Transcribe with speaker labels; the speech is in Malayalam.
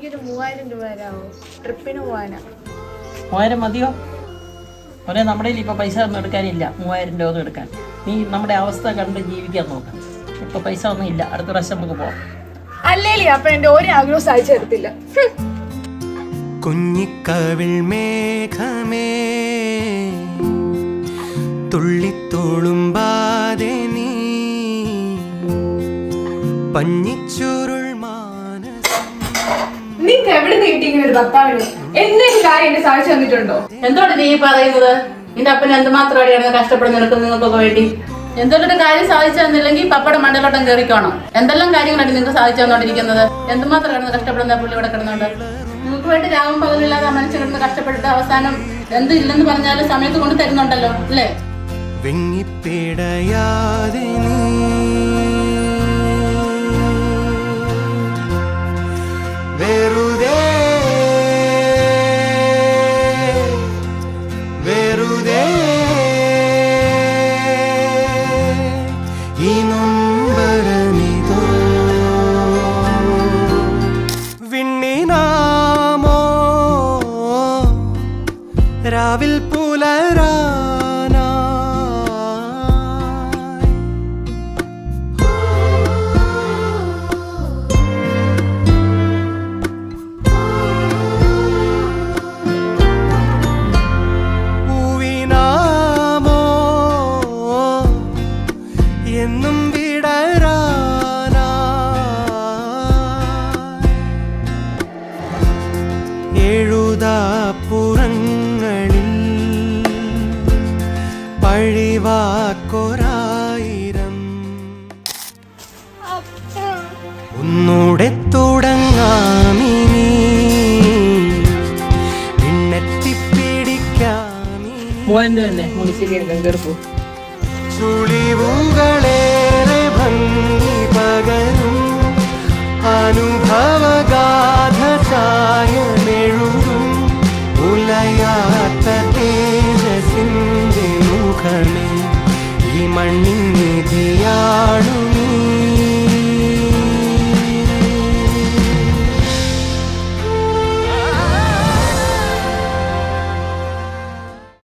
Speaker 1: എനിക്കൊരു 3000 രൂപ തരാമോ? ട്രിപ്പിന് പോവാനാ.
Speaker 2: 3000 മതിയോ? ഒരേ നമ്മുടെ ഇപ്പൊ പൈസ ഒന്നും എടുക്കാനില്ല. 3000 രൂപ ഒന്നും എടുക്കാൻ. നീ നമ്മുടെ അവസ്ഥ കണ്ട് ജീവിക്കാൻ നോക്കാം. ഇപ്പൊ പൈസ ഒന്നും ഇല്ല. അടുത്ത പ്രാവശ്യം നമുക്ക് പോവാം.
Speaker 1: അല്ലേലി അപ്പൊ എന്റെ ഒരു ആഗ്രഹം സാധിച്ചു തരത്തില്ല.
Speaker 3: കുഞ്ഞിക്കവിൾ മേഘമേ തുള്ളിത്തോളുമ്പാതെ നീ പഞ്ഞിച്ചുരുൾ മാനസം.
Speaker 1: നിനക്ക് എവിടെ നീട്ടി ഇങ്ങനെ ഒരു ഭർത്താവിന് എന്തെങ്കിലും കാര്യം എന്നെ സാധിച്ചു തന്നിട്ടുണ്ടോ?
Speaker 4: എന്തോട് നീ പറയുന്നത്? നിന്റെ അപ്പൻ എന്തുമാത്രമാണ് കഷ്ടപ്പെടുന്ന നിങ്ങൾക്കൊക്കെ വേണ്ടി. എന്തെങ്കിലും കാര്യം സാധിച്ചു തന്നില്ലെങ്കിൽ പപ്പയുടെ മണ്ടലോട്ടം കയറിക്കോണം. എന്തെല്ലാം കാര്യങ്ങളാണ് നിങ്ങൾക്ക് സാധിച്ചു തന്നോണ്ടിരിക്കുന്നത്? എന്തുമാത്രം കിടന്ന് കഷ്ടപ്പെടുന്ന പുള്ളി ഇവിടെ കിടന്നുണ്ട്. നിങ്ങൾക്ക് വേണ്ടി രാവും പകലില്ലാതെ മനുഷ്യ കിടന്ന് കഷ്ടപ്പെട്ടിട്ട് അവസാനം എന്തില്ലെന്ന് പറഞ്ഞാലും സമയത്ത് കൊണ്ട് തരുന്നുണ്ടല്ലോ അല്ലേ?
Speaker 3: വെങ്ങിപ്പേടയാതെ നീ വെറുതെ വെറുതെ ഈ നൊമ്പരമിതോ വിണ്ണിനാമോ രാവിൽ പുലരാ എന്നും വിടരാനാ എഴുതാപ്പുറങ്ങളിൽ പഴിവാക്കൊരായിരം ഒന്നൂടെ തുടങ്ങാമിനി
Speaker 2: പിന്നെത്തിപ്പിടിക്കാമി
Speaker 3: ചുളിവുകളേറെ ഭംഗി പകരും അനുഭവഗാഥ ചായമെഴുതും ഉലയാത്ത തേജസിന്റെ മുഖമേ ഈ മണ്ണിൻ നിധിയാണു